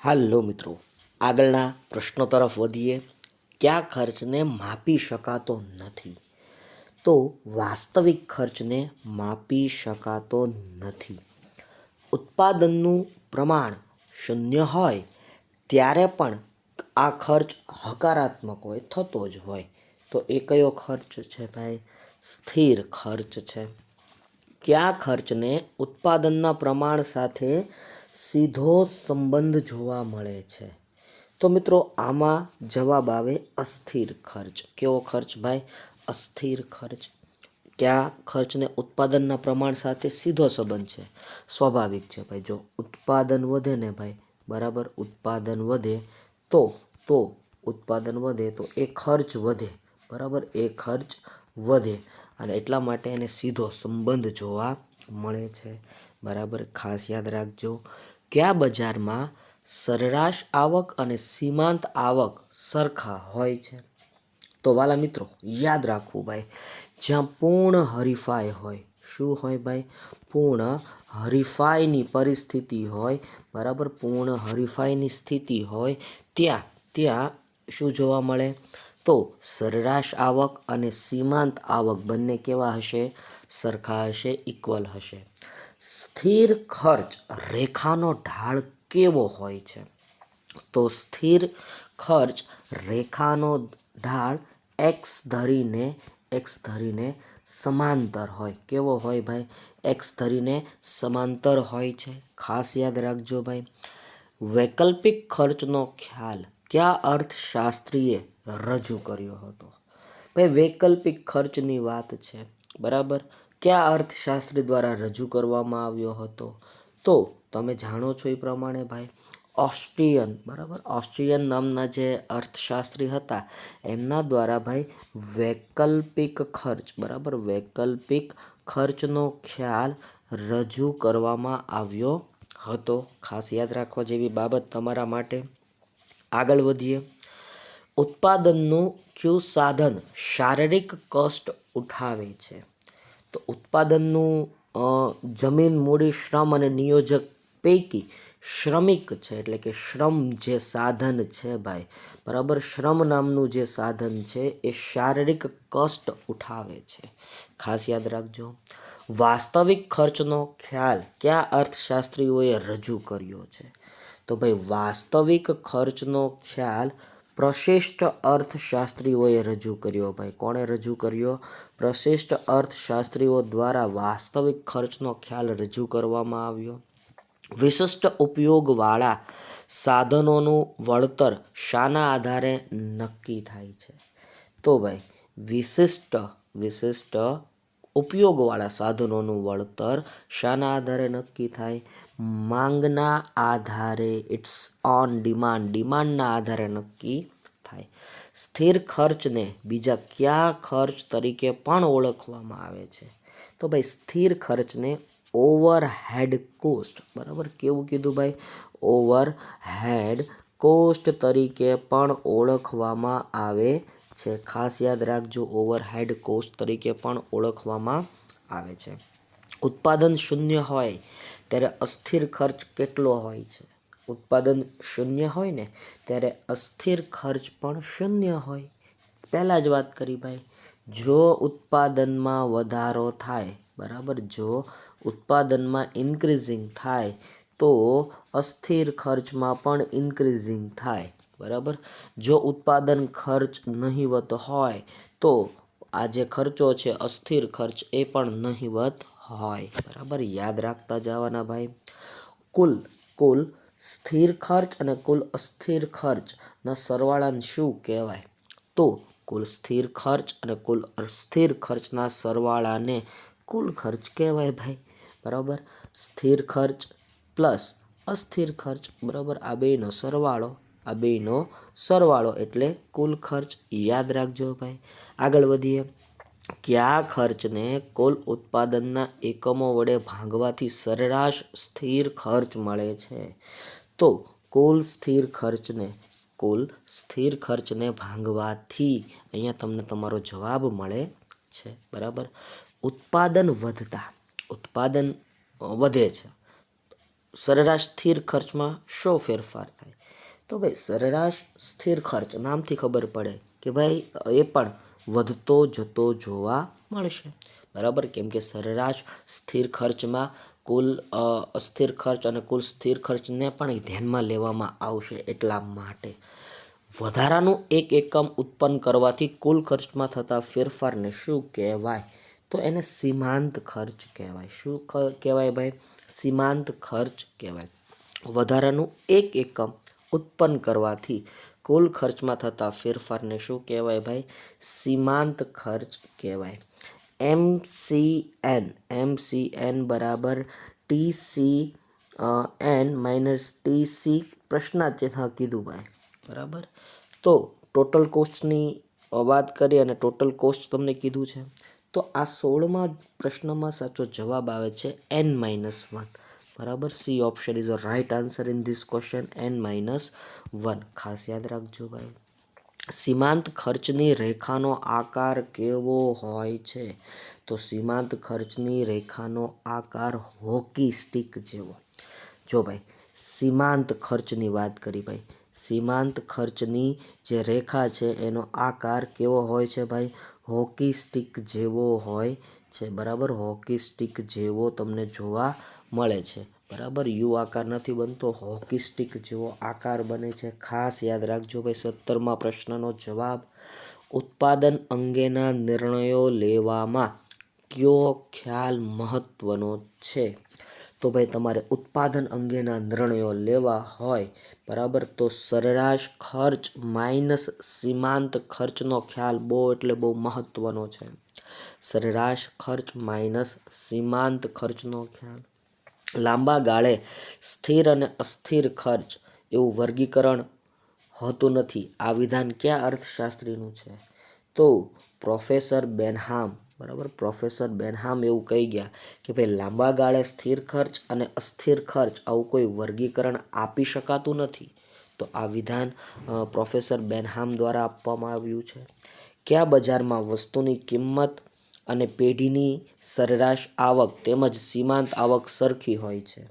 હાલો મિત્રો, આગળના પ્રશ્નો તરફ વધીએ. કયા ખર્ચને માપી શકાતો નથી? તો વાસ્તવિક ખર્ચને માપી શકાતો નથી. ઉત્પાદનનું પ્રમાણ શૂન્ય હોય ત્યારે પણ આ ખર્ચ હકારાત્મક હોય, થતો જ હોય. તો એ કયો ખર્ચ છે ભાઈ? સ્થિર ખર્ચ છે. કયા ખર્ચને ઉત્પાદનના પ્રમાણ સાથે સીધો સંબંધ જોવા મળે છે? તો મિત્રો આમાં જવાબ આવે અસ્થિર ખર્ચ. કેવો ખર્ચ ભાઈ? અસ્થિર ખર્ચ. કયા ખર્ચને ઉત્પાદનના પ્રમાણ સાથે સીધો સંબંધ છે? સ્વાભાવિક છે ભાઈ, જો ઉત્પાદન વધે ને ભાઈ, બરાબર, ઉત્પાદન વધે તો ઉત્પાદન વધે તો એ ખર્ચ વધે, બરાબર, એ ખર્ચ વધે અને એટલા માટે એને સીધો સંબંધ જોવા મળે છે, બરાબર. ખાસ યાદ રાખજો, કયા બજારમાં સરેરાશ આવક અને સીમાંત આવક સરખા હોય છે? તો વાલા મિત્રો યાદ રાખવું ભાઈ, જ્યાં પૂર્ણ હરીફાઈ હોય. શું હોય ભાઈ? પૂર્ણ હરીફાઈની પરિસ્થિતિ હોય, બરાબર, પૂર્ણ હરીફાઈની સ્થિતિ હોય ત્યાં શું જોવા મળે? તો સરેરાશ આવક અને સીમાંત આવક બંને કેવા હશે? સરખા હશે, ઇક્વલ હશે. સ્થિર ખર્ચ રેખાનો ઢાળ કેવો હોય છે? તો સ્થિર ખર્ચ રેખાનો ઢાળ એક્સ ધરીને સમાંતર હોય. કેવો હોય ભાઈ? એક્સ ધરીને સમાંતર હોય છે. ખાસ યાદ રાખજો ભાઈ. વૈકલ્પિક ખર્ચનો ખ્યાલ કયા અર્થશાસ્ત્રીએ રજૂ કર્યો હતો? ભાઈ વૈકલ્પિક ખર્ચની વાત છે, બરાબર. કયા અર્થશાસ્ત્રી દ્વારા રજૂ કરવામાં આવ્યો હતો? તો તમે જાણો છો એ પ્રમાણે ભાઈ, ઓસ્ટ્રિયન, બરાબર, ઓસ્ટ્રિયન નામના જે અર્થશાસ્ત્રી હતા એમના દ્વારા ભાઈ વૈકલ્પિક ખર્ચ, બરાબર, વૈકલ્પિક ખર્ચનો ખ્યાલ રજૂ કરવામાં આવ્યો હતો. ખાસ યાદ રાખવા જેવી બાબત તમારા માટે. આગળ વધીએ. ઉત્પાદનનું કયું સાધન શારીરિક કષ્ટ ઉઠાવે છે? તો ઉત્પાદનનું જમીન, મૂડી, શ્રમ અને નિયોજક પૈકી શ્રમિક છે, એટલે કે શ્રમ જે સાધન છે ભાઈ, બરાબર, શ્રમ નામનું જે સાધન છે એ શારીરિક કષ્ટ ઉઠાવે છે. ખાસ યાદ રાખજો. વાસ્તવિક ખર્ચનો ખ્યાલ કયા અર્થશાસ્ત્રીઓએ રજૂ કર્યો છે? તો ભાઈ વાસ્તવિક ખર્ચનો ખ્યાલ પ્રશિષ્ટ અર્થશાસ્ત્રીઓએ રજૂ કર્યો. ભાઈ કોણે રજૂ કર્યો? પ્રશિષ્ટ અર્થશાસ્ત્રીઓ દ્વારા વાસ્તવિક ખર્ચનો ખ્યાલ રજૂ કરવામાં આવ્યો. વિશિષ્ટ ઉપયોગવાળા સાધનોનું વળતર શાના આધારે નક્કી થાય છે? તો ભાઈ વિશિષ્ટ ઉપયોગવાળા સાધનોનું વળતર શાના આધારે નક્કી થાય? માંગના આધારે. It's on demand. ડિમાન્ડના આધારે નક્કી થાય. સ્થિર ખર્ચને બીજા કયા ખર્ચ તરીકે પણ ઓળખવામાં આવે છે? તો ભાઈ સ્થિર ખર્ચને ઓવરહેડ કોસ્ટ, બરાબર, કેવું કીધું ભાઈ? ઓવરહેડ કોસ્ટ તરીકે પણ ઓળખવામાં આવે છે. ખાસ યાદ રાખજો, ઓવરહેડ કોસ્ટ તરીકે પણ ઓળખવામાં આવે છે. ઉત્પાદન શૂન્ય હોય ત્યારે અસ્થિર ખર્ચ કેટલો હોય છે? ઉત્પાદન શૂન્ય હોય ને ત્યારે અસ્થિર ખર્ચ પણ શૂન્ય હોય. પહેલાં જ વાત કરી ભાઈ, જો ઉત્પાદનમાં વધારો થાય, બરાબર, જો ઉત્પાદનમાં ઇન્ક્રીઝિંગ થાય તો અસ્થિર ખર્ચમાં પણ ઇન્ક્રીઝિંગ થાય, બરાબર. જો ઉત્પાદન ખર્ચ નહિવત હોય તો આ જે ખર્ચો છે અસ્થિર ખર્ચ એ પણ નહિવત હોય, બરાબર. યાદ રાખતા જવાના ભાઈ. કુલ સ્થિર ખર્ચ અને કુલ અસ્થિર ખર્ચના સરવાળાને શું કહેવાય? તો કુલ સ્થિર ખર્ચ અને કુલ અસ્થિર ખર્ચના સરવાળાને કુલ ખર્ચ કહેવાય ભાઈ, બરાબર. સ્થિર ખર્ચ પ્લસ અસ્થિર ખર્ચ, બરાબર, આ બેનો સરવાળો એટલે કુલ ખર્ચ. યાદ રાખજો ભાઈ. આગળ વધીએ. કયા ખર્ચને કુલ ઉત્પાદનના એકમો વડે ભાંગવાથી સરેરાશ સ્થિર ખર્ચ મળે છે? તો કુલ સ્થિર ખર્ચને ભાંગવાથી અહીંયા તમને તમારો જવાબ મળે છે, બરાબર. ઉત્પાદન વધે છે, સરેરાશ સ્થિર ખર્ચમાં શો ફેરફાર થાય? તો ભાઈ સરેરાશ સ્થિર ખર્ચ નામથી ખબર પડે કે ભાઈ એ પણ વધતો જતો જોવા મળશે, બરાબર. કેમ કે સરેરાશ સ્થિર ખર્ચમાં કુલ અસ્થિર ખર્ચ અને કુલ સ્થિર ખર્ચને પણ ધ્યાનમાં લેવામાં આવશે. એટલા માટે વધારાનું એક એકમ ઉત્પન્ન કરવાથી કુલ ખર્ચમાં થતા ફેરફારને શું કહેવાય? તો એને સીમાંત ખર્ચ કહેવાય. શું કહેવાય ભાઈ? સીમાંત ખર્ચ કહેવાય. વધારાનું એક એકમ ઉત્પન્ન કરવાથી કુલ ખર્ચમાં થતા ફેરફારને શું કહેવાય ભાઈ? સીમાંત ખર્ચ કહેવાય. એમસીએન બરાબર TCN માઇનસ TC પ્રશ્નાર્થ કીધું ભાઈ, બરાબર. તો ટોટલ કોસ્ટની વાત કરીએ અને ટોટલ કોસ્ટ તમને કીધું છે. તો આ 16મા પ્રશ્નમાં સાચો જવાબ આવે છે N-1, બરાબર. C option is the right answer in this question, N-1. ખાસ યાદ રાખજો ભાઈ. સીમાંત ખર્ચની રેખાનો આકાર કેવો હોય છે? તો સીમાંત ખર્ચની રેખાનો આકાર હોકી સ્ટિક જેવો. જો ભાઈ સીમાંત ખર્ચની વાત કરી ભાઈ, સીમાંત ખર્ચની જે રેખા છે એનો આકાર કેવો હોય છે ભાઈ? હોકી સ્ટિક જેવો હોય છે, બરાબર. હોકી સ્ટિક જેવો તમને જોવા મળે છે, બરાબર. યુ આકાર નથી બનતો, હોકી સ્ટિક જેવો આકાર બને છે. ખાસ યાદ રાખજો ભાઈ. 17મા પ્રશ્નનો જવાબ, ઉત્પાદન અંગેના નિર્ણયો લેવામાં કયો ખ્યાલ મહત્વનો છે? તો ભાઈ તમારે ઉત્પાદન અંગેના નિર્ણયો લેવા હોય, બરાબર, તો સરેરાશ ખર્ચ માઇનસ સીમાંત ખર્ચનો ખ્યાલ બહુ એટલે બહુ મહત્વનો છે. સરેરાશ ખર્ચ માઇનસ સીમાંત ખર્ચનો ખ્યાલ. લાંબા ગાળે સ્થિર અને અસ્થિર ખર્ચ એવું વર્ગીકરણ હોતું નથી. આ વિધાન કયા અર્થશાસ્ત્રીનું છે? તો પ્રોફેસર બેનહામ, બરાબર. પ્રોફેસર બેનહામ એવું કહી ગયા કે ભાઈ લાંબા ગાળે સ્થિર ખર્ચ અને અસ્થિર ખર્ચ આવું કોઈ વર્ગીકરણ આપી શકાતું નથી. તો આ વિધાન પ્રોફેસર બેનહામ દ્વારા આપવામાં આવ્યું છે. કયા બજારમાં વસ્તુની કિંમત અને પેઢીની સરેરાશ આવક તેમજ સીમાંત આવક સરખી હોય છે?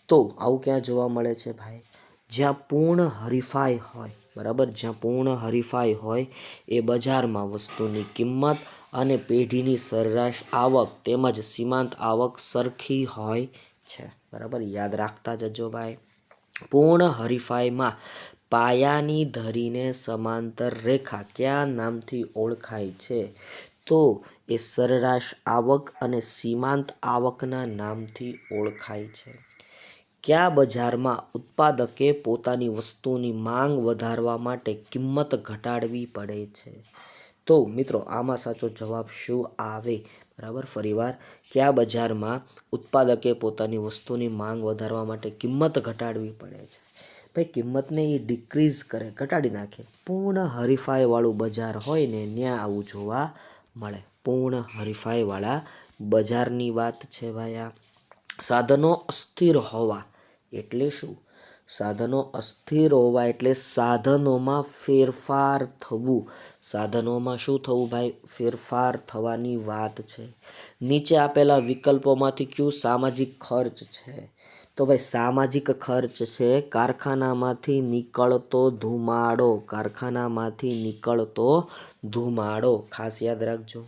તો આવું ક્યાં જોવા મળે છે ભાઈ? જ્યાં પૂર્ણ હરીફાઈ હોય, બરાબર. જ્યાં પૂર્ણ હરીફાઈ હોય એ બજારમાં વસ્તુની કિંમત અને પેઢીની સરેરાશ આવક તેમજ સીમાંત આવક સરખી હોય છે, બરાબર. યાદ રાખતા જજો ભાઈ. પૂર્ણ હરીફાઈમાં પાયાની ધરીને સમાંતર રેખા કયા નામથી ઓળખાય છે? તો એ સરેરાશ આવક અને સીમાંત આવકના નામથી ઓળખાય છે. કયા બજારમાં ઉત્પાદકે પોતાની વસ્તુની માંગ વધારવા માટે કિંમત ઘટાડવી પડે છે? તો મિત્રો આમાં સાચો જવાબ શું આવે? બરાબર. ફરીવાર, કયા બજારમાં ઉત્પાદકે પોતાની વસ્તુની માંગ વધારવા માટે કિંમત ઘટાડવી પડે છે? ભાઈ કિંમતને એ ડિક્રીઝ કરે, ઘટાડી નાખે. પૂર્ણ હરીફાઈવાળું બજાર હોય ને ત્યાં આવું જોવા મળે. પૂર્ણ હરીફાઈવાળા બજારની વાત છે ભાઈ આ. સાધનો અસ્થિર હોવા એટલે શું? સાધનો અસ્થિર હોવા એટલે સાધનોમાં ફેરફાર થવું. સાધનોમાં શું થવું ભાઈ? ફેરફાર થવાની વાત છે. નીચે આપેલા વિકલ્પોમાંથી કયું સામાજિક ખર્ચ છે? તો ભાઈ સામાજિક ખર્ચ છે કારખાનામાંથી નીકળતો ધુમાડો. કારખાનામાંથી નીકળતો ધુમાડો. ખાસ યાદ રાખજો.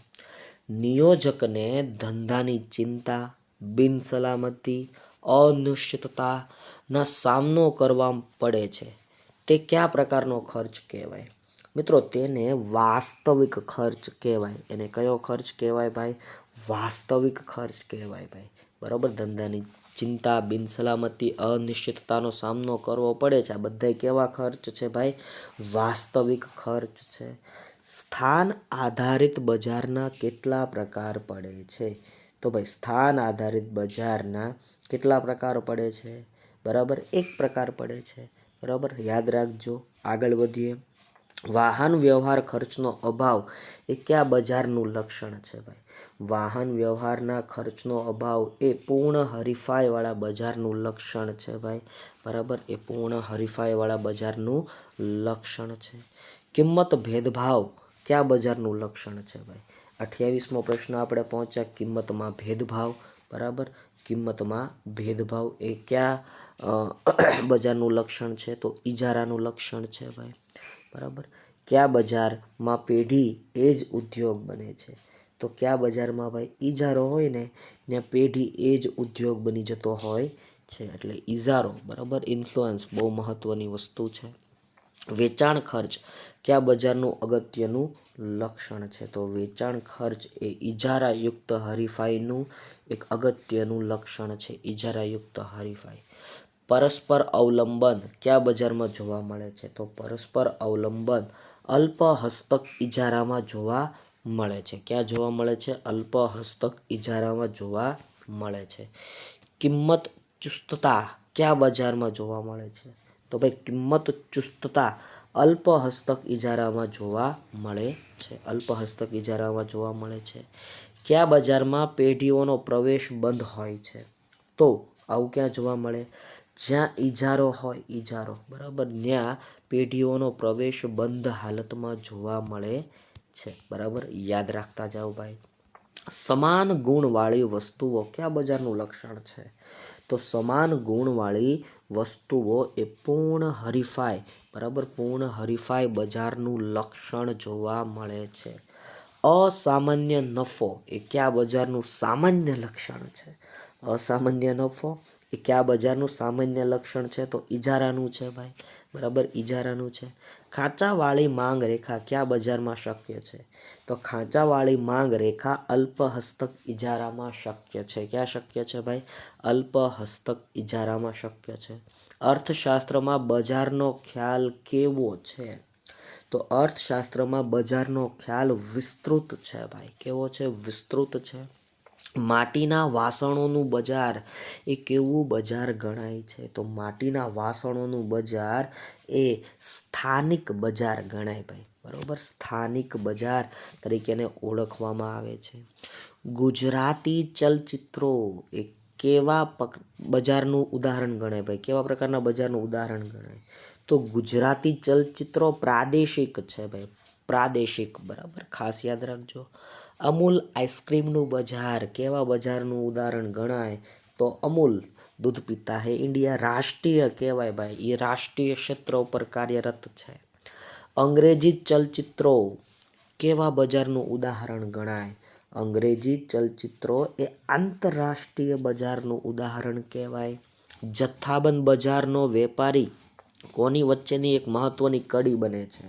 નિયોજકને ધંધાની ચિંતા, બિનસલામતી, અનિશ્ચિતતાના સામનો કરવા પડે છે. તે કયા પ્રકારનો ખર્ચ કહેવાય? મિત્રો તેને વાસ્તવિક ખર્ચ કહેવાય. એને કયો ખર્ચ કહેવાય ભાઈ? વાસ્તવિક ખર્ચ કહેવાય ભાઈ, બરાબર. ધંધાની ચિંતા, બિનસલામતી, અનિશ્ચિતતાનો સામનો કરવો પડે છે. આ બધા કેવા ખર્ચ છે ભાઈ? વાસ્તવિક ખર્ચ છે. સ્થાન આધારિત બજારના કેટલા પ્રકાર પડે છે? તો ભાઈ સ્થાન આધારિત બજારના કેટલા પ્રકાર પડે છે? બરાબર, એક પ્રકાર પડે છે, બરાબર. યાદ રાખજો. આગળ વધીએ. વાહન વ્યવહાર ખર્ચનો અભાવ એ કયા બજારનું લક્ષણ છે ભાઈ? વાહન વ્યવહારના ખર્ચનો અભાવ એ પૂર્ણ હરીફાઈવાળા બજારનું લક્ષણ છે ભાઈ, બરાબર. એ પૂર્ણ હરીફાઈવાળા બજારનું લક્ષણ છે. કિંમત ભેદભાવ કયા બજારનું લક્ષણ છે ભાઈ? 28મો પ્રશ્ન આપણે પહોંચ્યા. કિંમતમાં ભેદભાવ, બરાબર. કિંમતમાં ભેદભાવ એ કયા બજારનું લક્ષણ છે? તો ઇજારાનું લક્ષણ છે ભાઈ, બરાબર. કયા બજારમાં પેઢી એ જ ઉદ્યોગ બને છે? તો કયા બજારમાં ભાઈ ઇજારો હોય ને ત્યાં પેઢી એ જ ઉદ્યોગ બની જતો હોય છે, એટલે ઇજારો, બરાબર. ઇન્ફ્લુઅન્સ બહુ મહત્વની વસ્તુ છે. વેચાણ ખર્ચ કયા બજારનું અગત્યનું લક્ષણ છે? તો વેચાણ ખર્ચ એ ઇજારાયુક્ત હરીફાઈનું એક અગત્યનું લક્ષણ છે, ઇજારાયુક્ત હરીફાઈ. પરસ્પર અવલંબન કયા બજારમાં જોવા મળે છે? તો પરસ્પર અવલંબન અલ્પ હસ્તક ઇજારામાં જોવા મળે છે. ક્યાં જોવા મળે છે? અલ્પ હસ્તક ઇજારામાં જોવા મળે છે. કિંમત ચુસ્તતા કયા બજારમાં જોવા મળે છે? તો ભાઈ કિંમત ચુસ્તતા અલ્પ હસ્તક ઇજારામાં જોવા મળે છે, અલ્પ હસ્તક ઇજારામાં જોવા મળે છે. કયા બજારમાં પેઢીઓનો પ્રવેશ બંધ હોય છે? તો આવું ક્યાં જોવા મળે? જ્યાં ઇજારો હોય, ઇજારો, બરાબર, ત્યાં પેઢીઓનો પ્રવેશ બંધ હાલતમાં જોવા મળે છે, બરાબર. યાદ રાખતા જાઓ ભાઈ. સમાન ગુણવાળી વસ્તુઓ કયા બજારનું લક્ષણ છે? તો સમાન ગુણવાળી વસ્તુઓ એ પૂર્ણ હરીફાઈ, બરાબર, પૂર્ણ હરીફાઈ બજારનું લક્ષણ જોવા મળે છે. અસામાન્ય નફો એ કયા બજારનું સામાન્ય લક્ષણ છે? અસામાન્ય નફો એ કયા બજારનું સામાન્ય લક્ષણ છે? તો ઇજારાનું છે ભાઈ, બરાબર, ઇજારાનું છે. ખાંચાવાળી માંગ રેખા કયા બજારમાં શક્ય છે? તો ખાંચાવાળી માંગ રેખા અલ્પ હસ્તક ઇજારામાં શક્ય છે. ક્યાં શક્ય છે ભાઈ? અલ્પ હસ્તક ઇજારામાં શક્ય છે. અર્થશાસ્ત્રમાં બજારનો ખ્યાલ કેવો છે? તો અર્થશાસ્ત્રમાં બજારનો ખ્યાલ વિસ્તૃત છે ભાઈ. કેવો છે? વિસ્તૃત છે. માટીના વાસણોનું બજાર એ કેવું બજાર ગણાય છે? તો માટીના વાસણોનું બજાર એ સ્થાનિક બજાર ગણાય ભાઈ, બરોબર. સ્થાનિક બજાર તરીકેને ઓળખવામાં આવે છે. ગુજરાતી ચલચિત્રો એ કેવા બજારનું ઉદાહરણ ગણાય ભાઈ? કેવા પ્રકારના બજારનું ઉદાહરણ ગણાય? તો ગુજરાતી ચલચિત્રો પ્રાદેશિક છે ભાઈ, પ્રાદેશિક, બરાબર, ખાસ યાદ રાખજો. અમૂલ આઈસ્ક્રીમનું બજાર કેવા બજારનું ઉદાહરણ ગણાય? તો અમૂલ દૂધ પીતા હે ઇન્ડિયા રાષ્ટ્રીય કહેવાય ભાઈ, એ રાષ્ટ્રીય ક્ષેત્ર ઉપર કાર્યરત છે. અંગ્રેજી ચલચિત્રો કેવા બજારનું ઉદાહરણ ગણાય? અંગ્રેજી ચલચિત્રો એ આંતરરાષ્ટ્રીય બજારનું ઉદાહરણ કહેવાય. જથ્થાબંધ બજારનો વેપારી કોની વચ્ચેની એક મહત્વની કડી બને છે?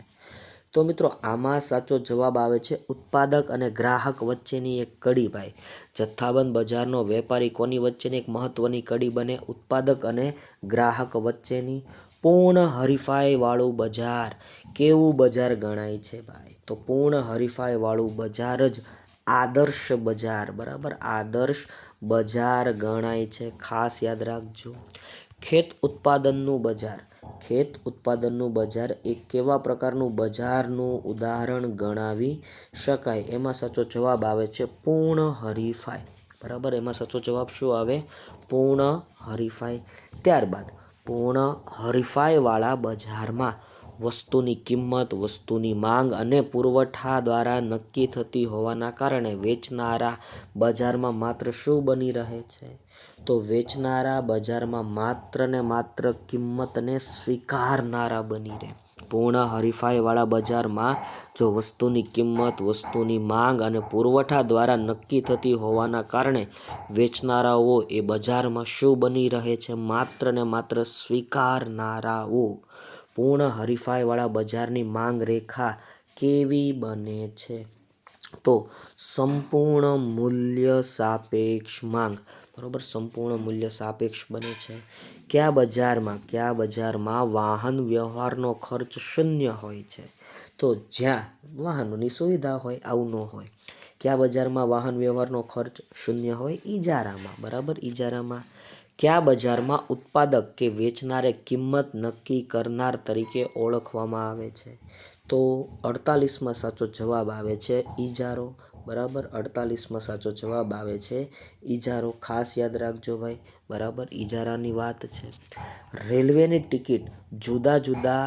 તો મિત્રો આમાં સાચો જવાબ આવે છે ઉત્પાદક અને ગ્રાહક વચ્ચેની એક કડી ભાઈ. જથ્થાબંધ બજારનો વેપારી કોની વચ્ચેની એક મહત્વની કડી બને? ઉત્પાદક અને ગ્રાહક વચ્ચેની. પૂર્ણ હરીફાઈ વાળું બજાર કેવું બજાર ગણાય છે ભાઈ? તો પૂર્ણ હરીફાઈ વાળું બજાર જ આદર્શ બજાર, બરાબર, આદર્શ બજાર ગણાય છે. ખાસ યાદ રાખજો. ખેત ઉત્પાદનનું બજાર, ખેત ઉત્પાદનનું બજાર એ કેવા પ્રકારનું બજારનું ઉદાહરણ ગણાવી શકાય? એમાં સાચો જવાબ આવે છે પૂર્ણ હરીફાઈ, બરાબર. એમાં સાચો જવાબ શું આવે? પૂર્ણ હરીફાઈ. ત્યારબાદ પૂર્ણ હરીફાઈવાળા બજારમાં વસ્તુની કિંમત, વસ્તુની માંગ અને પુરવઠા દ્વારા નક્કી થતી હોવાના કારણે વેચનારા બજારમાં માત્ર શું બની રહે છે? તો વેચનારા બજારમાં માત્ર ને માત્ર કિંમતને સ્વીકારનારા બની રહે. પૂર્ણ હરીફાઈવાળા બજારમાં જો વસ્તુની કિંમત, વસ્તુની માંગ અને પુરવઠા દ્વારા નક્કી થતી હોવાના કારણે વેચનારાઓ એ બજારમાં શું બની રહે છે? માત્ર ને માત્ર સ્વીકારનારાઓ. પૂર્ણ હરીફાઈવાળા બજારની માંગ રેખા કેવી બને છે? તો સંપૂર્ણ મૂલ્ય સાપેક્ષ માંગ, બરોબર, સંપૂર્ણ મૂલ્ય સાપેક્ષ બને છે. કયા બજારમાં વાહન વ્યવહારનો ખર્ચ શૂન્ય હોય છે? તો જ્યાં વાહનોની સુવિધા હોય, આવું ન હોય. કયા બજારમાં વાહન વ્યવહારનો ખર્ચ શૂન્ય હોય? ઇજારામાં, બરાબર, ઇજારામાં. કયા બજારમાં ઉત્પાદક કે વેચનારે કિંમત નક્કી કરનાર તરીકે ઓળખવામાં આવે છે? તો 48માં સાચો જવાબ આવે છે ઇજારો, બરાબર. 48માં સાચો જવાબ આવે છે ઇજારો. ખાસ યાદ રાખજો ભાઈ, બરાબર, ઇજારાની વાત છે. રેલવેની ટિકિટ જુદા જુદા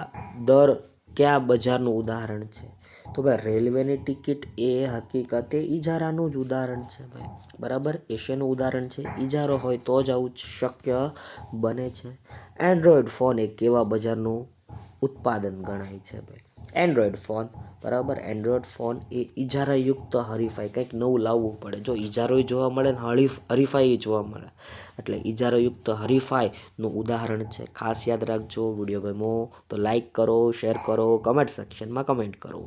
દર કયા બજારનું ઉદાહરણ છે? તો ભાઈ રેલવેની ટિકિટ એ હકીકતે ઈજારાનું જ ઉદાહરણ છે ભાઈ, બરાબર. એશિયાનું ઉદાહરણ છે. ઈજારો હોય તો જ આવું શક્ય બને છે. એન્ડ્રોઈડ ફોન એક કેવા બજારનું ઉત્પાદન ગણાય છે ભાઈ? એન્ડ્રોઈડ ફોન, બરાબર. એન્ડ્રોઈડ ફોન એ ઈજારાયુક્ત હરીફાઈ, કંઈક નવું લાવવું પડે. જો ઈજારોય જોવા મળે ને હરીફાઈ જોવા મળે, એટલે ઈજારાયુક્ત હરીફાઈનું ઉદાહરણ છે. ખાસ યાદ રાખજો. વિડીયો ગમ્યો તો લાઈક કરો, શેર કરો, કમેન્ટ સેક્શનમાં કમેન્ટ કરો.